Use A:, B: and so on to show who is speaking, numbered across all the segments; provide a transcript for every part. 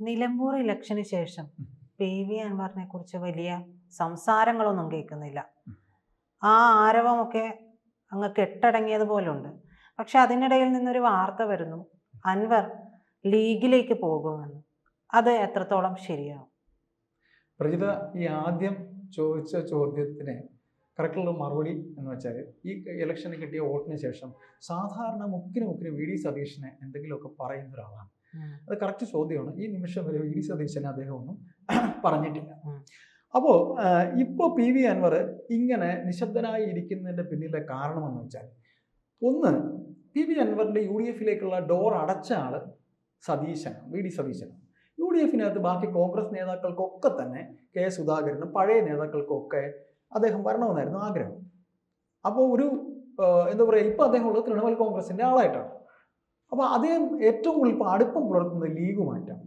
A: നിലമ്പൂർ ഇലക്ഷന് ശേഷം PV അൻവറിനെ കുറിച്ച് വലിയ സംസാരങ്ങളൊന്നും കേൾക്കുന്നില്ല. ആ ആരവമൊക്കെ അങ്ങ് കെട്ടടങ്ങിയതുപോലുണ്ട്. പക്ഷെ അതിനിടയിൽ നിന്നൊരു വാർത്ത വരുന്നു, അൻവർ ലീഗിലേക്ക് പോകുമെന്ന്. അത് എത്രത്തോളം ശരിയാവും?
B: പ്രജിത, ഈ ആദ്യം ചോദിച്ച ചോദ്യത്തിന് കറക്റ്റുള്ള മറുപടി എന്ന് വെച്ചാൽ, ഈ ഇലക്ഷന് കിട്ടിയ വോട്ടിന് ശേഷം സാധാരണ മുക്കിന് VD സതീശനെ എന്തെങ്കിലുമൊക്കെ പറയുന്ന ഒരാളാണ്. അത് കറക്റ്റ് ചോദ്യമാണ്. ഈ നിമിഷം വരെ VD സതീശനെ അദ്ദേഹം ഒന്നും പറഞ്ഞിട്ടില്ല. അപ്പോൾ ഇപ്പോൾ PV അൻവർ ഇങ്ങനെ നിശബ്ദനായി ഇരിക്കുന്നതിൻ്റെ പിന്നിലെ കാരണമെന്ന് വെച്ചാൽ, ഒന്ന്, PV അൻവറിൻ്റെ UDF-ലേക്കുള്ള ഡോർ അടച്ച ആള് സതീശനാണ്, VD സതീശനാണ്. UDF-നകത്ത് ബാക്കി കോൺഗ്രസ് നേതാക്കൾക്കൊക്കെ തന്നെ K സുധാകരനും പഴയ നേതാക്കൾക്കൊക്കെ അദ്ദേഹം വരണമെന്നായിരുന്നു ആഗ്രഹം. അപ്പോൾ ഒരു എന്താ പറയുക, ഇപ്പോൾ അദ്ദേഹം ഉള്ളത് തൃണമൂൽ കോൺഗ്രസിൻ്റെ ആളായിട്ടാണ്. അപ്പോൾ അദ്ദേഹം ഏറ്റവും കൂടുതൽ ഇപ്പോൾ അടുപ്പം പുലർത്തുന്നത് ലീഗുമായിട്ടാണ്.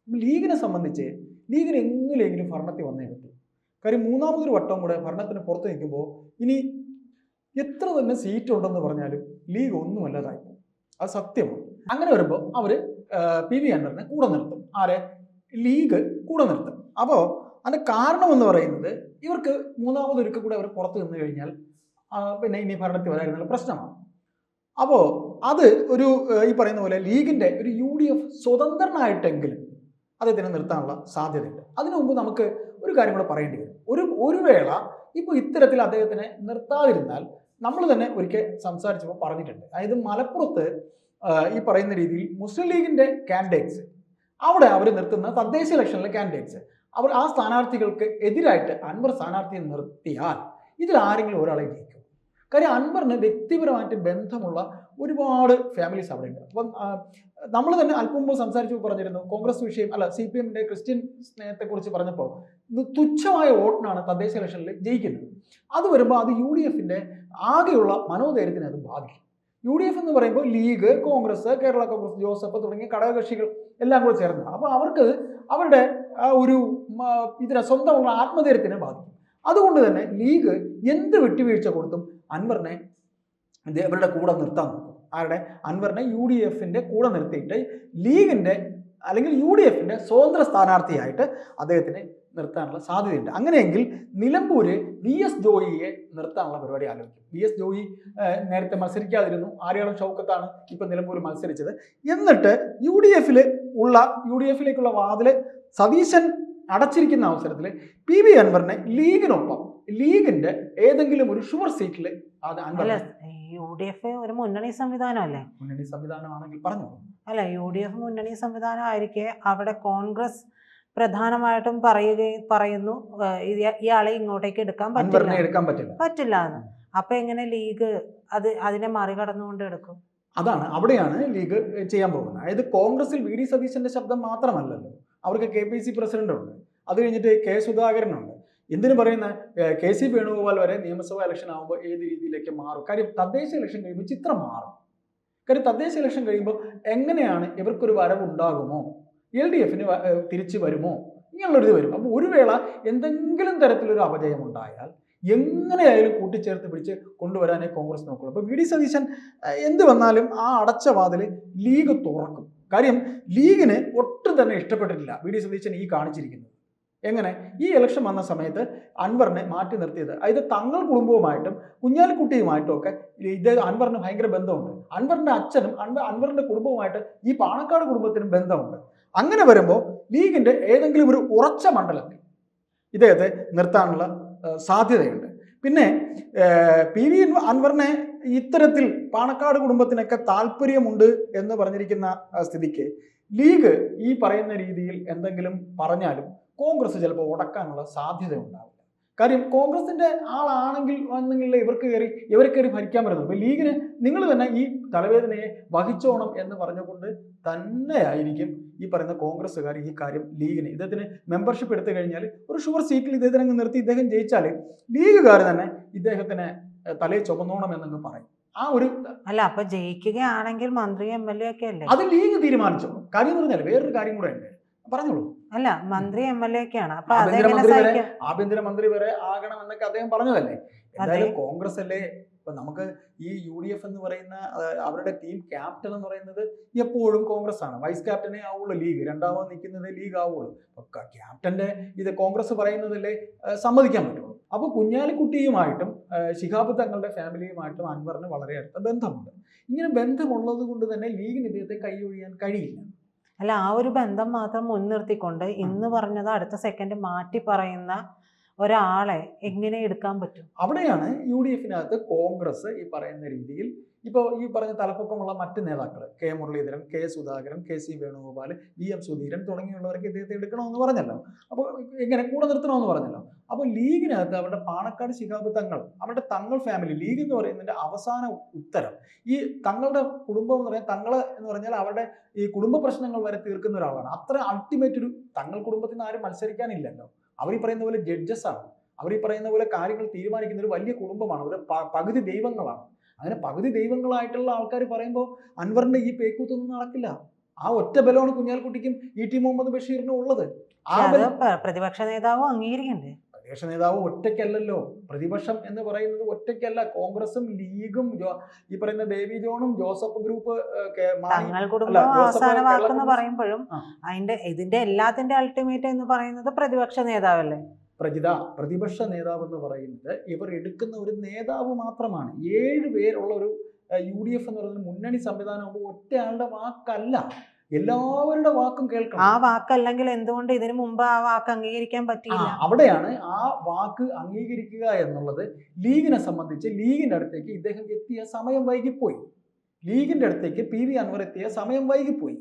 B: ലീഗിനെ സംബന്ധിച്ച് ലീഗിന് എങ്ങനെയെങ്കിലും ഭരണത്തിൽ വന്നേ പറ്റും. കാര്യം മൂന്നാമതൊരു വട്ടം കൂടെ ഭരണത്തിന് പുറത്ത് നിൽക്കുമ്പോൾ ഇനി എത്ര തന്നെ സീറ്റ് ഉണ്ടെന്ന് പറഞ്ഞാലും ലീഗ് ഒന്നുമല്ലാതായി, അത് സത്യമാണ്. അങ്ങനെ വരുമ്പോൾ അവർ PV അൻവറിനെ കൂടെ നിർത്തും. ആരെ? ലീഗ് കൂടെ നിർത്തും. അപ്പോൾ അതിൻ്റെ കാരണം എന്ന് പറയുന്നത്, ഇവർക്ക് മൂന്നാമതൊരിക്കൽ കൂടെ അവർ പുറത്ത് നിന്ന് കഴിഞ്ഞാൽ പിന്നെ ഇനി ഭരണത്തിൽ വരാനുള്ള പ്രശ്നമാണ്. അപ്പോൾ അത് ഒരു ഈ പറയുന്ന പോലെ ലീഗിൻ്റെ ഒരു UDF സ്വതന്ത്രനായിട്ടെങ്കിലും അദ്ദേഹത്തിനെ നിർത്താനുള്ള സാധ്യതയുണ്ട്. അതിനു മുമ്പ് നമുക്ക് ഒരു കാര്യം കൂടെ പറയേണ്ടി വരും. ഒരു വേള ഇപ്പോൾ ഇത്തരത്തിൽ അദ്ദേഹത്തിനെ നിർത്താതിരുന്നാൽ, നമ്മൾ തന്നെ ഒരിക്കൽ സംസാരിച്ചപ്പോൾ പറഞ്ഞിട്ടുണ്ട്, അതായത് മലപ്പുറത്ത് ഈ പറയുന്ന രീതിയിൽ മുസ്ലിം ലീഗിൻ്റെ കാൻഡിഡേറ്റ്സ്, അവിടെ അവർ നിർത്തുന്ന തദ്ദേശ ഇലക്ഷനിലെ കാൻഡിഡേറ്റ്സ്, അവർ ആ സ്ഥാനാർത്ഥികൾക്ക് എതിരായിട്ട് അൻവർ സ്ഥാനാർത്ഥിയെ നിർത്തിയാൽ ഇതിൽ ആരെങ്കിലും ഒരാളെ ജയിക്കും. കാര്യം അൻവറിന് വ്യക്തിപരമായിട്ട് ബന്ധമുള്ള ഒരുപാട് ഫാമിലീസ് അവിടെ ഉണ്ട്. അപ്പം നമ്മൾ തന്നെ അല്പം മുമ്പ് സംസാരിച്ചു പറഞ്ഞിരുന്നു, കോൺഗ്രസ് വിഷയം അല്ല, CPM-ന്റെ ക്രിസ്ത്യൻ സ്നേഹത്തെക്കുറിച്ച് പറഞ്ഞപ്പോൾ തുച്ഛമായ വോട്ടിനാണ് തദ്ദേശ ഇലക്ഷനിൽ ജയിക്കുന്നത്. അത് വരുമ്പോൾ അത് UDF-ന്റെ ആകെയുള്ള മനോധൈര്യത്തിനെ അത് ബാധിക്കും. UDF എന്ന് പറയുമ്പോൾ ലീഗ്, കോൺഗ്രസ്, കേരള കോൺഗ്രസ്, ജോസഫ് തുടങ്ങിയ ഘടകകക്ഷികൾ എല്ലാം കൂടെ ചേർന്ന്, അപ്പോൾ അവർക്ക് അവരുടെ ഒരു ഇതിനെ സ്വന്തമുള്ള ആത്മധൈര്യത്തിനെ ബാധിക്കും. അതുകൊണ്ട് തന്നെ ലീഗ് എന്ത് വിട്ടുവീഴ്ച കൊടുത്തും അൻവറിനെ അവരുടെ കൂടെ നിർത്താൻ നോക്കും. ആരുടെ? അൻവറിനെ UDF-ന്റെ കൂടെ നിർത്തിയിട്ട് ലീഗിൻ്റെ അല്ലെങ്കിൽ UDF-ന്റെ സ്വതന്ത്ര സ്ഥാനാർത്ഥിയായിട്ട് അദ്ദേഹത്തിനെ നിർത്താനുള്ള സാധ്യതയുണ്ട്. അങ്ങനെയെങ്കിൽ നിലമ്പൂര് VS ജോയിയെ നിർത്താനുള്ള പരിപാടി ആലോചിക്കും. VS ജോയി നേരത്തെ മത്സരിക്കാതിരുന്നു, ആര്യാളം ഷൗക്കത്താണ് ഇപ്പം നിലമ്പൂർ മത്സരിച്ചത്. എന്നിട്ട് UDF-ലേക്കുള്ള വാതില് സതീശൻ അടച്ചിരിക്കുന്ന അവസരത്തിൽ PV അൻവറിനെ ലീഗിനൊപ്പം ലീഗിന്റെ ഏതെങ്കിലും ഒരു ഷുവർ സീറ്റിൽ
A: UDF ഒരു മുന്നണി സംവിധാനമല്ലേ?
B: മുന്നണി സംവിധാനമാണെങ്കിൽ പറഞ്ഞു
A: അല്ല, UDF മുന്നണി സംവിധാനം ആയിരിക്കെ അവിടെ കോൺഗ്രസ് പ്രധാനമായിട്ടും പറയുന്നു ഇയാളെ ഇങ്ങോട്ടേക്ക് എടുക്കാൻ പറ്റില്ല എന്ന്. അപ്പൊ എങ്ങനെ ലീഗ് അതിനെ മറികടന്നുകൊണ്ട് എടുക്കും?
B: അതാണ്, അവിടെയാണ് ലീഗ് ചെയ്യാൻ പോകുന്നത്. അതായത് കോൺഗ്രസിൽ VD സതീശന്റെ ശബ്ദം മാത്രമല്ലല്ലോ, അവർക്ക് KPC പ്രസിഡന്റ് ഉണ്ട്, അത് കഴിഞ്ഞിട്ട് K സുധാകരനുണ്ട്. എന്തിനു പറയുന്ന KC വേണുഗോപാൽ വരെ നിയമസഭാ ഇലക്ഷൻ ആകുമ്പോൾ ഏത് രീതിയിലേക്ക് മാറും? കാര്യം തദ്ദേശ ഇലക്ഷൻ കഴിയുമ്പോൾ ചിത്രം മാറും. കാര്യം തദ്ദേശ ഇലക്ഷൻ കഴിയുമ്പോൾ എങ്ങനെയാണ് ഇവർക്കൊരു വരവുണ്ടാകുമോ, LDF-ന് തിരിച്ചു വരുമോ, ഇങ്ങനെയുള്ളൊരിത് വരും. അപ്പോൾ ഒരു വേള എന്തെങ്കിലും തരത്തിലൊരു അപജയം ഉണ്ടായാൽ എങ്ങനെയായാലും കൂട്ടിച്ചേർത്ത് പിടിച്ച് കൊണ്ടുവരാനേ കോൺഗ്രസ് നോക്കുള്ളൂ. അപ്പോൾ VD സതീശൻ എന്ത് വന്നാലും ആ അടച്ച വാതിൽ ലീഗ് തുറക്കും. കാര്യം ലീഗിന് ഒട്ടും തന്നെ ഇഷ്ടപ്പെട്ടിട്ടില്ല VD സതീശൻ ഈ കാണിച്ചിരിക്കുന്നത്. എങ്ങനെ ഈ ഇലക്ഷൻ വന്ന സമയത്ത് അൻവറിനെ മാറ്റി നിർത്തിയത്, അതായത് തങ്ങൾ കുടുംബവുമായിട്ടും കുഞ്ഞാലിക്കുട്ടിയുമായിട്ടും ഒക്കെ അൻവറിന് ഭയങ്കര ബന്ധമുണ്ട്. അൻവറിന്റെ അച്ഛനും അൻവറിന്റെ കുടുംബവുമായിട്ട് ഈ പാണക്കാട് കുടുംബത്തിനും ബന്ധമുണ്ട്. അങ്ങനെ വരുമ്പോൾ ലീഗിന്റെ ഏതെങ്കിലും ഒരു ഉറച്ച മണ്ഡലത്തിൽ ഇദ്ദേഹത്തെ നിർത്താനുള്ള സാധ്യതയുണ്ട്. പിന്നെ PV അൻവറിനെ ഇത്തരത്തിൽ പാണക്കാട് കുടുംബത്തിനൊക്കെ താല്പര്യമുണ്ട് എന്ന് പറഞ്ഞിരിക്കുന്ന സ്ഥിതിക്ക് ലീഗ് ഈ പറയുന്ന രീതിയിൽ എന്തെങ്കിലും പറഞ്ഞാലും കോൺഗ്രസ് ചിലപ്പോൾ ഉടക്കാനുള്ള സാധ്യത ഉണ്ടാവില്ല. കാര്യം കോൺഗ്രസിന്റെ ആളാണെങ്കിൽ വന്നെങ്കിൽ ഇവരെ കയറി ഭരിക്കാൻ പറ്റുന്നു. അപ്പോൾ ലീഗിന് നിങ്ങൾ തന്നെ ഈ തലവേദനയെ വഹിച്ചോണം എന്ന് പറഞ്ഞുകൊണ്ട് തന്നെയായിരിക്കും ഈ പറയുന്ന കോൺഗ്രസ്സുകാർ ഈ കാര്യം ലീഗിന് ഇദ്ദേഹത്തിന് മെമ്പർഷിപ്പ് എടുത്തു കഴിഞ്ഞാൽ ഒരു ഷുവർ സീറ്റിൽ ഇദ്ദേഹത്തിനങ്ങ് നിർത്തി ഇദ്ദേഹം ജയിച്ചാൽ ലീഗുകാർ തന്നെ ഇദ്ദേഹത്തിന് തലയെ ചുമന്നോണം എന്നങ്ങ് പറയും.
A: അല്ല, അപ്പൊ ജയിക്കുകയാണെങ്കിൽ മന്ത്രി MLA ഒക്കെ അല്ലേ?
B: അത് ലീഗ് തീരുമാനിച്ചോ. കാര്യം എന്ന് പറഞ്ഞാൽ വേറൊരു കാര്യം കൂടെ ഉണ്ട്, പറഞ്ഞോളൂ.
A: അല്ല, മന്ത്രി MLA ഒക്കെയാണ്.
B: ആഭ്യന്തരമന്ത്രി വരെ ആകണം എന്നൊക്കെ അദ്ദേഹം പറഞ്ഞതല്ലേ. എന്തായാലും കോൺഗ്രസ് അല്ലേ ഇപ്പൊ നമുക്ക് ഈ UDF എന്ന് പറയുന്ന അവരുടെ ടീം ക്യാപ്റ്റൻ എന്ന് പറയുന്നത് എപ്പോഴും കോൺഗ്രസ് ആണ്. വൈസ് ക്യാപ്റ്റനെ ആവുള്ളൂ ലീഗ്, രണ്ടാമത് നിൽക്കുന്നത് ലീഗ് ആവുള്ളൂ. ക്യാപ്റ്റന്റെ ഇത് കോൺഗ്രസ് പറയുന്നതല്ലേ സമ്മതിക്കാൻ പറ്റുള്ളൂ. അപ്പോൾ കുഞ്ഞാലിക്കുട്ടിയുമായിട്ടും ശിഹാബ് തങ്ങളുടെ ഫാമിലിയുമായിട്ടും അൻവറിന് വളരെ അടുത്ത ബന്ധമുണ്ട്. ഇങ്ങനെ ബന്ധമുള്ളത് കൊണ്ട് തന്നെ ലീഗിന് ഇദ്ദേഹത്തെ കൈയൊഴിയാൻ കഴിയില്ല.
A: അല്ല, ആ ഒരു ബന്ധം മാത്രം മുൻനിർത്തിക്കൊണ്ട് ഇന്ന് പറഞ്ഞത് അടുത്ത സെക്കൻഡ് മാറ്റി പറയുന്ന ഒരാളെ എങ്ങനെ എടുക്കാൻ പറ്റും?
B: അവിടെയാണ് UDFനകത്ത് കോൺഗ്രസ് ഈ പറയുന്ന രീതിയിൽ ഇപ്പോൾ ഈ പറഞ്ഞ തലപ്പൊക്കമുള്ള മറ്റ് നേതാക്കൾ K Muraleedharan, K Sudhakaran, KC Venugopal, VM Sudheeran തുടങ്ങിയുള്ളവർക്ക് ഇദ്ദേഹത്തെ എടുക്കണമെന്ന് പറഞ്ഞല്ലോ. അപ്പോൾ എങ്ങനെ കൂടെ നിർത്തണമെന്ന് പറഞ്ഞല്ലോ. അപ്പോൾ ലീഗിനകത്ത് അവരുടെ പാണക്കാട് ശിഹാബ് തങ്ങൾ, അവരുടെ തങ്ങൾ ഫാമിലി, ലീഗ് എന്ന് പറയുന്നതിൻ്റെ അവസാന ഉത്തരം ഈ തങ്ങളുടെ കുടുംബം എന്ന് പറയാൻ, തങ്ങൾ എന്ന് പറഞ്ഞാൽ അവരുടെ ഈ കുടുംബ പ്രശ്നങ്ങൾ വരെ തീർക്കുന്ന ഒരാളാണ്. അത്ര അൾട്ടിമേറ്റ് ഒരു തങ്ങൾ കുടുംബത്തിൽ നിന്ന് ആരും മത്സരിക്കാനില്ലല്ലോ. അവർ ഈ പറയുന്ന പോലെ ജഡ്ജസ് ആണ്. അവർ ഈ പറയുന്ന പോലെ കാര്യങ്ങൾ തീരുമാനിക്കുന്ന ഒരു വലിയ കുടുംബമാണ്. ഒരു പകുതി ദൈവങ്ങളാണ്. അങ്ങനെ പകുതി ദൈവങ്ങളായിട്ടുള്ള ആൾക്കാർ പറയുമ്പോൾ അൻവറിന്റെ ഈ പേക്കൂത്തൊന്നും നടക്കില്ല. ആ ഒറ്റ ബലമാണ് കുഞ്ഞാലിക്കുട്ടിക്കും ET മുഹമ്മദ് ബഷീറിനും ഉള്ളത്.
A: പ്രതിപക്ഷ നേതാവ് അംഗീകരിക്കണ്ടേ?
B: പ്രതിപക്ഷ നേതാവ് ഒറ്റയ്ക്കല്ലല്ലോ. പ്രതിപക്ഷം എന്ന് പറയുന്നത് ഒറ്റയ്ക്കല്ല. കോൺഗ്രസും ലീഗും ഈ പറയുന്ന ബേബി ജോണും ജോസഫ് ഗ്രൂപ്പ്
A: അവസാന വാക്കെന്ന് പറയുമ്പോഴും ഇതിന്റെ എല്ലാത്തിന്റെ അൾട്ടിമേറ്റ് എന്ന് പറയുന്നത് പ്രതിപക്ഷ നേതാവല്ലേ?
B: പ്രതിപക്ഷ നേതാവ് എന്ന് പറയുന്നത് ഇവർ എടുക്കുന്ന ഒരു നേതാവ് മാത്രമാണ്. 7 പേരുള്ള ഒരു UDF എന്ന് പറയുന്ന മുന്നണി സംവിധാനമാകുമ്പോൾ ഒറ്റയാളുടെ വാക്കല്ല, എല്ലാവരുടെ വാക്കും കേൾക്കണം.
A: ആ വാക്കല്ലെങ്കിൽ എന്തുകൊണ്ട് ഇതിനു മുമ്പ് ആ വാക്ക് അംഗീകരിക്കാൻ പറ്റിയില്ല?
B: അവിടെയാണ് ആ വാക്ക് അംഗീകരിക്കുക എന്നുള്ളത് ലീഗിനെ സംബന്ധിച്ച് ലീഗിന്റെ അടുത്തേക്ക് ഇദ്ദേഹം എത്തിയ സമയം വൈകിപ്പോയി. ലീഗിന്റെ അടുത്തേക്ക് PV അൻവർ എത്തിയ സമയം വൈകിപ്പോയി.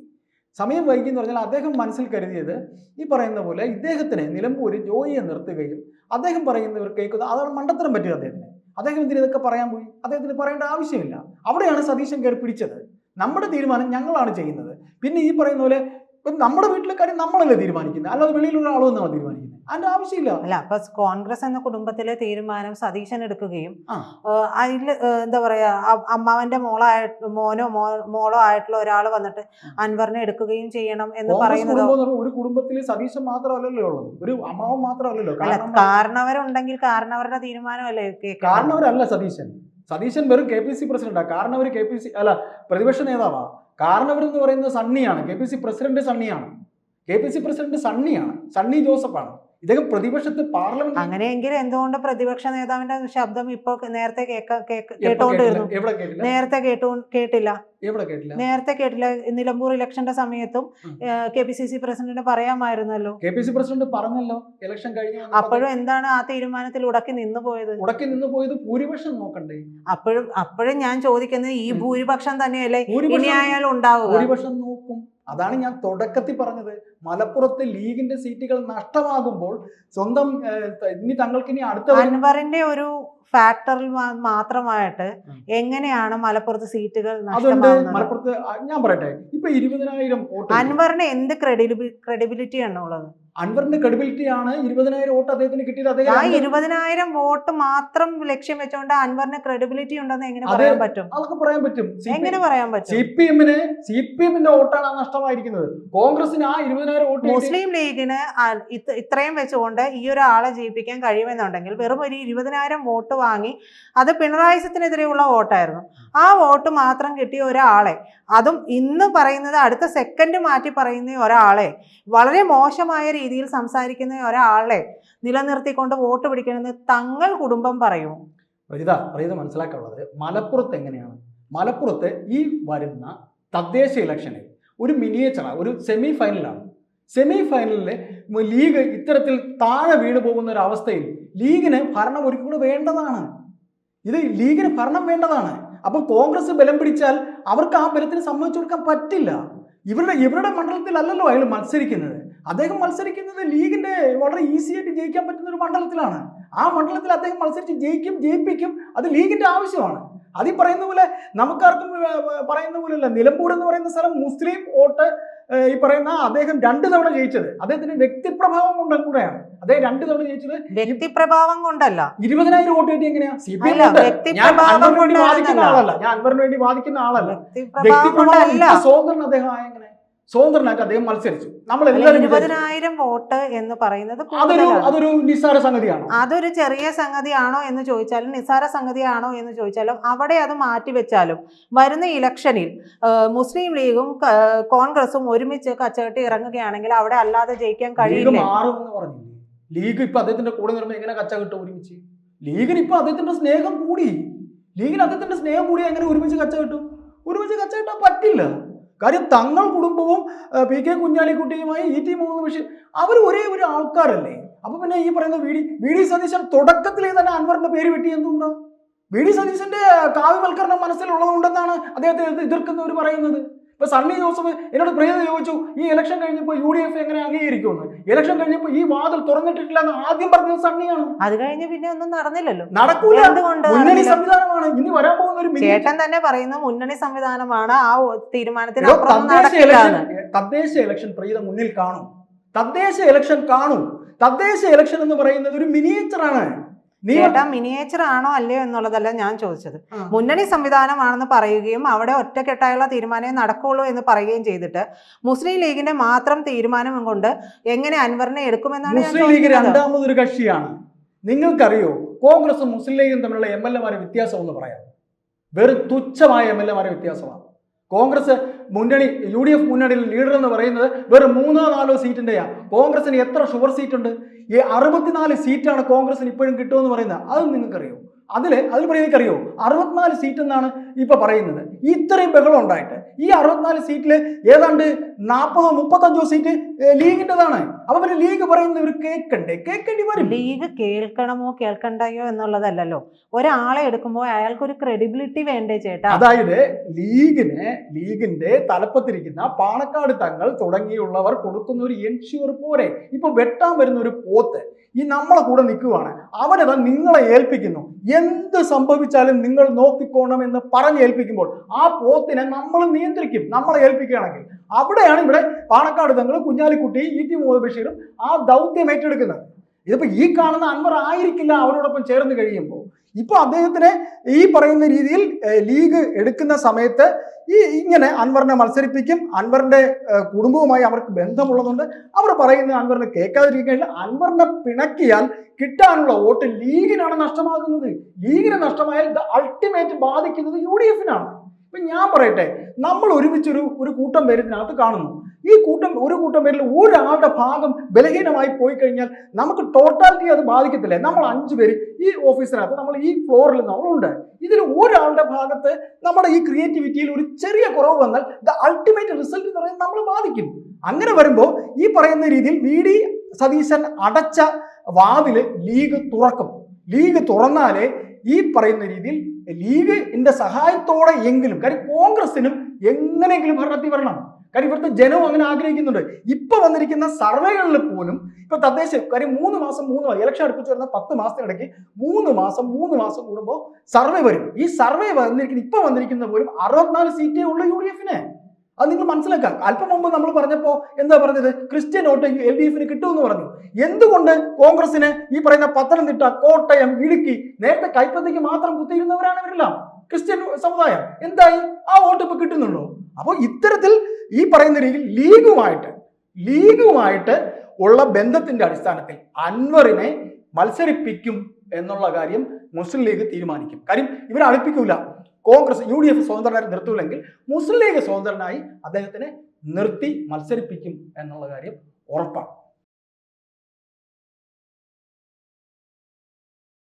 B: സമയം വൈകി എന്ന് പറഞ്ഞാൽ അദ്ദേഹം മനസ്സിൽ കരുതിയത് ഈ പറയുന്ന പോലെ ഇദ്ദേഹത്തിന് നിലമ്പൂരിൽ ജോയിയെ നിർത്തുകയും അദ്ദേഹം പറയുന്നവർ കേൾക്കുന്നത് അതാണ് മണ്ടത്തരം പറ്റിയത് അദ്ദേഹത്തിന്. അദ്ദേഹം ഇതിന് ഇതൊക്കെ പറയാൻ പോയി? അദ്ദേഹത്തിന് പറയേണ്ട ആവശ്യമില്ല. അവിടെയാണ് സതീശൻ കയറി പിടിച്ചത്. നമ്മുടെ തീരുമാനം ഞങ്ങളാണ് ചെയ്യുന്നത്. പിന്നെ ഈ പറയുന്ന പോലെ നമ്മുടെ വീട്ടിലെ കാര്യം നമ്മളല്ലേ തീരുമാനിക്കുന്നത്, അല്ലാതെ വെളിയിലുള്ള ആളൊന്നാണ് തീരുമാനിക്കുന്നത്. അതിന്റെ ആവശ്യമില്ല.
A: അല്ല, അപ്പൊ കോൺഗ്രസ് എന്ന കുടുംബത്തിലെ തീരുമാനം സതീശൻ എടുക്കുകയും അതിൽ എന്താ പറയാ അമ്മാവന്റെ മോളോ ആയിട്ടുള്ള ഒരാൾ വന്നിട്ട് അൻവറിനെ എടുക്കുകയും ചെയ്യണം എന്ന് പറയുന്നത്
B: ഒരു കുടുംബത്തിൽ സതീശൻ മാത്രമല്ലല്ലോ ഉള്ളത്, ഒരു അമ്മാവൻ മാത്രമല്ലല്ലോ.
A: കാരണവരുണ്ടെങ്കിൽ കാരണവരുടെ തീരുമാനമല്ലേ?
B: കാരണവരല്ല സതീശൻ. സതീശൻ വെറും KPC പ്രസിഡന്റാ. കാരണവർ പ്രതിപക്ഷ നേതാവാ. കാരണവരെന്ന് പറയുന്നത് സണ്ണിയാണ്. KPC പ്രസിഡന്റ് സണ്ണിയാണ്. KPC പ്രസിഡന്റ് സണ്ണി ജോസഫാണ്. ഇദ്ദേഹം പ്രതിപക്ഷത്ത് പാർലമെന്റ്.
A: അങ്ങനെയെങ്കിൽ എന്തുകൊണ്ട് പ്രതിപക്ഷ നേതാവിന്റെ ശബ്ദം ഇപ്പൊ നേരത്തെ കേട്ടോണ്ടിരുന്നു? നേരത്തെ കേട്ടില്ല. നേരത്തെ കേട്ടില്ല. നിലമ്പൂർ ഇലക്ഷന്റെ സമയത്തും KPCC പ്രസിഡന്റ് പറയാമായിരുന്നല്ലോ.
B: KPC പ്രസിഡന്റ് പറഞ്ഞല്ലോ ഇലക്ഷൻ കഴിഞ്ഞു.
A: അപ്പോഴും എന്താണ് ആ തീരുമാനത്തിൽ ഉടക്കി നിന്നു പോയത്?
B: ഭൂരിപക്ഷം നോക്കണ്ടേ?
A: അപ്പോഴും ഞാൻ ചോദിക്കുന്നത് ഈ ഭൂരിപക്ഷം തന്നെയല്ലേ ഇനി ആയാലും ഉണ്ടാവുക?
B: ഭൂരിപക്ഷം നോക്കും. അതാണ് ഞാൻ തുടക്കത്തിൽ പറഞ്ഞത്. മലപ്പുറത്ത് ലീഗിന്റെ സീറ്റുകൾ നഷ്ടമാകുമ്പോൾ സ്വന്തം ഇനി തങ്ങൾക്ക് ഇനി അടുത്ത
A: അൻവറിന്റെ ഒരു ഫാക്ടറിൽ മാത്രമായിട്ട് എങ്ങനെയാണ് മലപ്പുറത്ത് സീറ്റുകൾ
B: നഷ്ടമാകുന്നത്? മലപ്പുറത്ത് ഞാൻ പറയട്ടെ, ഇപ്പൊ 20,000 വോട്ട്
A: അൻവറിന് എന്ത് ക്രെഡിബിലിറ്റി ആണുള്ളത്?
B: അൻവറിന്റെ ക്രെഡിബിലിറ്റി ആണ് 20,000 വോട്ട് അദ്ദേഹത്തിന് കിട്ടിയത്.
A: ആ 20,000 വോട്ട് മാത്രം ലക്ഷ്യം വെച്ചുകൊണ്ട് അൻവറിന് ക്രെഡിബിലിറ്റി ഉണ്ടെന്ന് എങ്ങനെ പറയാൻ പറ്റും?
B: അതൊക്കെ പറയാൻ പറ്റും.
A: എങ്ങനെ പറയാൻ പറ്റും?
B: CPM-ന്റെ വോട്ടാണ് നഷ്ടമായിരിക്കുന്നത്. കോൺഗ്രസിന് ആ 20,000 വോട്ട്.
A: മുസ്ലിം ലീഗിന് ഇത്രയും വെച്ചുകൊണ്ട് ഈ ഒരാളെ ജയിപ്പിക്കാൻ കഴിയുമെന്നുണ്ടെങ്കിൽ വെറും ഒരു 20,000 വോട്ട് വാങ്ങി, അത് പിണറായി സത്തിനെതിരെയുള്ള വോട്ടായിരുന്നു, ആ വോട്ട് മാത്രം കിട്ടിയ ഒരാളെ, അതും ഇന്ന് പറയുന്നത് അടുത്ത സെക്കൻഡ് മാറ്റി പറയുന്ന ഒരാളെ, വളരെ മോശമായ രീതിയിൽ സംസാരിക്കുന്ന ഒരാളെ നിലനിർത്തിക്കൊണ്ട് വോട്ട് പിടിക്കണമെന്ന് തങ്ങൾ കുടുംബം പറയുമോ?
B: പ്രജിത മനസ്സിലാക്കാനുള്ളത് മലപ്പുറത്ത് എങ്ങനെയാണ്? മലപ്പുറത്ത് ഈ വരുന്ന തദ്ദേശ ഇലക്ഷനിൽ ഒരു മിനിയേച്ചറാണ്, ഒരു സെമി ഫൈനലാണ്. സെമി ഫൈനലിൽ ലീഗ് ഇത്തരത്തിൽ താഴെ വീണു പോകുന്ന ഒരു അവസ്ഥയിൽ ലീഗിന് ഭരണം ഒരിക്കലും കൂടെ വേണ്ടതാണ്. ഇത് ലീഗിന് ഭരണം വേണ്ടതാണ്. അപ്പോൾ കോൺഗ്രസ് ബലം പിടിച്ചാൽ അവർക്ക് ആ ബലത്തിന് സമ്മതിച്ചു കൊടുക്കാൻ പറ്റില്ല. ഇവരുടെ മണ്ഡലത്തിലല്ലല്ലോ അയാൾ മത്സരിക്കുന്നത്. അദ്ദേഹം മത്സരിക്കുന്നത് ലീഗിന്റെ വളരെ ഈസി ആയിട്ട് ജയിക്കാൻ പറ്റുന്ന ഒരു മണ്ഡലത്തിലാണ്. ആ മണ്ഡലത്തിൽ അദ്ദേഹം മത്സരിച്ച് ജയിപ്പിക്കും. അത് ലീഗിന്റെ ആവശ്യമാണ്. അത് ഈ പറയുന്ന പോലെ നമുക്കാർക്കും പറയുന്ന പോലെയല്ല. നിലമ്പൂർ എന്ന് പറയുന്ന സ്ഥലം മുസ്ലിം വോട്ട് ഈ പറയുന്ന അദ്ദേഹം 2 തവണ ജയിച്ചത് അദ്ദേഹത്തിന് വ്യക്തിപ്രഭാവം കൊണ്ടും കൂടെയാണ്. അദ്ദേഹം 2 തവണ ജയിച്ചത്
A: വ്യക്തിപ്രഭാവം കൊണ്ടല്ല.
B: 20,000 വോട്ട് കിട്ടി എങ്ങനെയാ? ഞാൻ അൻവറിന് വേണ്ടി വാദിക്കുന്ന ആളല്ല. വ്യക്തിപ്രഭാവം സ്വതന്ത്രൻ അദ്ദേഹം ആയെങ്ങനെ? സ്വതന്ത്രനായിട്ട് അദ്ദേഹം മത്സരിച്ചു. നമ്മളെല്ലാവരും
A: 20,000 വോട്ട് എന്ന് പറയുന്നത്
B: അതൊരു നിസ്സാര സംഗതിയാണോ?
A: അതൊരു ചെറിയ സംഗതിയാണോ എന്ന് ചോദിച്ചാലും നിസ്സാര സംഗതിയാണോ എന്ന് ചോദിച്ചാലും അവിടെ അത് മാറ്റിവെച്ചാലും വരുന്ന ഇലക്ഷനിൽ മുസ്ലിം ലീഗും കോൺഗ്രസും ഒരുമിച്ച് കച്ചകെട്ടി ഇറങ്ങുകയാണെങ്കിൽ അവിടെ അല്ലാതെ ജയിക്കാൻ കഴിയില്ല.
B: ലീഗ് ഇപ്പൊ അദ്ദേഹത്തിന്റെ കൂടെ നിർമ്മിച്ച് എങ്ങനെ കച്ചകെട്ടും ഒരുമിച്ച്? ലീഗിന് ഇപ്പൊ അദ്ദേഹത്തിന്റെ സ്നേഹം കൂടി. എങ്ങനെ ഒരുമിച്ച് കച്ചകെട്ടും? ഒരുമിച്ച് കച്ചകെട്ടാൻ പറ്റില്ല. കാര്യം തങ്ങൾ കുടുംബവും PK കുഞ്ഞാലിക്കുട്ടിയുമായി ET മുഹമ്മദ് ബഷീർ അവർ ഒരേ ഒരു ആൾക്കാരല്ലേ. അപ്പൊ പിന്നെ ഈ പറയുന്ന വി ഡി സതീശൻ തുടക്കത്തിലേ തന്നെ അൻവറിന്റെ പേര് വെട്ടി എന്തുകൊണ്ടാ? വി ഡി സതീശന്റെ കാവ്യവൽക്കരണം മനസ്സിലുള്ളതുകൊണ്ടെന്നാണ് അദ്ദേഹത്തെ എതിർക്കുന്നവർ പറയുന്നത്. ഇപ്പൊ സണ്ണി ജോസഫ് എന്നോട് പ്രിയത ചോദിച്ചു, ഈ ഇലക്ഷൻ കഴിഞ്ഞപ്പോൾ UDF എങ്ങനെ അംഗീകരിക്കുമെന്ന്. ഇലക്ഷൻ കഴിഞ്ഞപ്പോൾ ഈ വാതിൽ തുറന്നിട്ടിട്ടില്ല എന്ന് ആദ്യം പറഞ്ഞത് സണ്ണിയാണ്.
A: അത് കഴിഞ്ഞ് പിന്നെ ഒന്നും നടന്നില്ലല്ലോ.
B: നടക്കൂല. മുന്നണി സംവിധാനമാണ് ഇനി വരാൻ പോകുന്ന ഒരു
A: ചേട്ടൻ തന്നെ പറയുന്നു മുന്നണി സംവിധാനമാണ് ആ തീരുമാനത്തിന്.
B: തദ്ദേശ ഇലക്ഷൻ പ്രിയത മുന്നിൽ കാണും. തദ്ദേശ ഇലക്ഷൻ എന്ന് പറയുന്നത് ഒരു മിനിയേച്ചറാണ്.
A: ചേട്ടാ മിനിയേച്ചർ ആണോ അല്ലയോ എന്നുള്ളതല്ല ഞാൻ ചോദിച്ചത്. മുന്നണി സംവിധാനമാണെന്ന് പറയുകയും അവിടെ ഒറ്റക്കെട്ടായുള്ള തീരുമാനമേ നടക്കുള്ളൂ എന്ന് പറയുകയും ചെയ്തിട്ട് മുസ്ലിം ലീഗിന്റെ മാത്രം തീരുമാനം കൊണ്ട് എങ്ങനെ അൻവറിനെ എടുക്കുമെന്നാണ്.
B: മുസ്ലിം ലീഗ് രണ്ടാമതൊരു കക്ഷിയാണ്. നിങ്ങൾക്കറിയോ കോൺഗ്രസും മുസ്ലിം ലീഗും തമ്മിലുള്ള MLA-മാരെ വ്യത്യാസം എന്ന് പറയാം. വെറും തുച്ഛമായ MLA-മാരെ വ്യത്യാസമാണ്. കോൺഗ്രസ് മുന്നണി UDF മുന്നണിയിൽ ലീഡർ എന്ന് പറയുന്നത് വെറും 3-4 സീറ്റിന്റെയാ. കോൺഗ്രസിന് എത്ര ഷുവർ സീറ്റ് ഉണ്ട്? 64 സീറ്റാണ് കോൺഗ്രസിന് ഇപ്പോഴും കിട്ടുമെന്ന് പറയുന്നത്. അത് നിങ്ങൾക്കറിയോ? അതിൽ പറയുന്നറിയോ 64 സീറ്റ് എന്നാണ് ഇപ്പൊ പറയുന്നത്. ഇത്രയും ബഹളം ഉണ്ടായിട്ട് ഈ 64 സീറ്റിൽ ഏതാണ്ട് 40-35 സീറ്റ് ലീഗിൻ്റെതാണ്. അപ്പൊ പിന്നെ ലീഗ് പറയുന്നവർ കേൾക്കേണ്ടി വരും.
A: ലീഗ് കേൾക്കണമോ കേൾക്കണ്ടയോ എന്നുള്ളതല്ലല്ലോ. ഒരാളെ എടുക്കുമ്പോൾ അയാൾക്കൊരു ക്രെഡിബിലിറ്റി വേണ്ടേ ചേട്ടാ?
B: അതായത് ലീഗിന്റെ തലപ്പത്തിരിക്കുന്ന പാണക്കാട് തങ്ങൾ തുടങ്ങിയുള്ളവർ കൊടുക്കുന്ന ഒരു എൻഷ്യൂർ പോരെ. ഇപ്പൊ വെട്ടാൻ വരുന്ന ഒരു പോത്ത് ഈ നമ്മളെ കൂടെ നിൽക്കുവാണ്, അവനതാ നിങ്ങളെ ഏൽപ്പിക്കുന്നു. എന്ത് സംഭവിച്ചാലും നിങ്ങൾ നോക്കിക്കോണം എന്ന് പറഞ്ഞ് ഏൽപ്പിക്കുമ്പോൾ ആ പോത്തിനെ നമ്മൾ നിയന്ത്രിക്കും. നമ്മളെ ഏൽപ്പിക്കുകയാണെങ്കിൽ അവിടെയാണ് ഇവിടെ പാണക്കാട് തങ്ങൾ കുഞ്ഞാലിക്കുട്ടി ET മുഹമ്മദ് ബഷീറും ആ ദൗത്യം ഏറ്റെടുക്കുന്നത്. ഇതിപ്പോ ഈ കാണുന്ന അൻവർ ആയിരിക്കില്ല അവരോടൊപ്പം ചേർന്ന് കഴിയുമ്പോൾ. ഇപ്പൊ അദ്ദേഹത്തിന് ഈ പറയുന്ന രീതിയിൽ ലീഗ് എടുക്കുന്ന സമയത്ത് ഇങ്ങനെ അൻവറിനെ മത്സരിപ്പിക്കും. അൻവറിന്റെ കുടുംബവുമായി അവർക്ക് ബന്ധമുള്ളതുകൊണ്ട് അവർ പറയുന്നത് അൻവറിനെ കേൾക്കാതിരിക്കുകയില്ല. അൻവറിനെ പിണക്കിയാൽ കിട്ടാനുള്ള വോട്ട് ലീഗിനാണ് നഷ്ടമാകുന്നത്. ലീഗിന് നഷ്ടമായാൽ അൾട്ടിമേറ്റ് ബാധിക്കുന്നത് UDF-നാണ്. ഇപ്പൊ ഞാൻ പറയട്ടെ, നമ്മൾ ഒരുമിച്ചൊരു കൂട്ടം പേര് ഇതിനകത്ത് കാണുന്നു. ഒരു കൂട്ടം പേരിൽ ഒരാളുടെ ഭാഗം ബലഹീനമായി പോയി കഴിഞ്ഞാൽ നമുക്ക് ടോട്ടാലിറ്റി അത് ബാധിക്കത്തില്ലേ? നമ്മൾ 5 പേര് ഈ ഓഫീസിനകത്ത്, നമ്മൾ ഈ ഫ്ലോറിൽ നമ്മളുണ്ട്. ഇതിൽ ഒരാളുടെ ഭാഗത്ത് നമ്മുടെ ഈ ക്രിയേറ്റിവിറ്റിയിൽ ഒരു ചെറിയ കുറവ് വന്നാൽ ദ അൾട്ടിമേറ്റ് റിസൾട്ട് എന്ന് പറയുന്നത് നമ്മൾ ബാധിക്കും. അങ്ങനെ വരുമ്പോൾ ഈ പറയുന്ന രീതിയിൽ VD സതീശൻ അടച്ച വാതില് ലീഗ് തുറക്കും. ലീഗ് തുറന്നാലേ ഈ പറയുന്ന രീതിയിൽ ലീഗിന്റെ സഹായത്തോടെ എങ്കിലും, കാര്യം കോൺഗ്രസിനും എങ്ങനെയെങ്കിലും ഭരണത്തിൽ വരണം. കാര്യം ഇവിടുത്തെ ജനവും അങ്ങനെ ആഗ്രഹിക്കുന്നുണ്ട്. ഇപ്പൊ വന്നിരിക്കുന്ന സർവേകളിൽ പോലും ഇപ്പൊ തദ്ദേശ കാര്യം 3 മാസം ഇലക്ഷൻ അടുപ്പിച്ച് വരുന്ന 10 മാസത്തിനിടയ്ക്ക് 3 മാസം കൂടുമ്പോൾ സർവേ വരും. ഈ സർവേ ഇപ്പൊ വന്നിരിക്കുന്ന പോലും 64 സീറ്റേ ഉള്ളൂ UDF-ന്. അത് നിങ്ങൾ മനസ്സിലാക്കാം. അല്പം മുമ്പ് നമ്മൾ പറഞ്ഞപ്പോ എന്താ പറഞ്ഞത്? ക്രിസ്ത്യൻ വോട്ട് LDF-ന് കിട്ടുമെന്ന് പറഞ്ഞു. എന്തുകൊണ്ട് കോൺഗ്രസിന് ഈ പറയുന്ന പത്തനംതിട്ട, കോട്ടയം, ഇടുക്കി നേരത്തെ കൈപ്പത്തിക്ക് മാത്രം കുത്തിയിരുന്നവരാണ് ഇവരെല്ലാം ക്രിസ്ത്യൻ സമുദായം. എന്തായി? ആ വോട്ട് ഇപ്പൊ കിട്ടുന്നുണ്ടോ? അപ്പോൾ ഇത്തരത്തിൽ ഈ പറയുന്ന രീതിയിൽ ലീഗുമായിട്ട് ഉള്ള ബന്ധത്തിന്റെ അടിസ്ഥാനത്തിൽ അൻവറിനെ മത്സരിപ്പിക്കും എന്നുള്ള കാര്യം മുസ്ലിം ലീഗ് തീരുമാനിക്കും. കാര്യം ഇവരെ അടുപ്പിക്കൂല. കോൺഗ്രസ് UDF സ്വതന്ത്രനായി നിർത്തൂല്ലെങ്കിൽ മുസ്ലിം ലീഗ് സ്വതന്ത്രനായി അദ്ദേഹത്തിനെ നിർത്തി മത്സരിപ്പിക്കും എന്നുള്ള കാര്യം ഉറപ്പാണ്.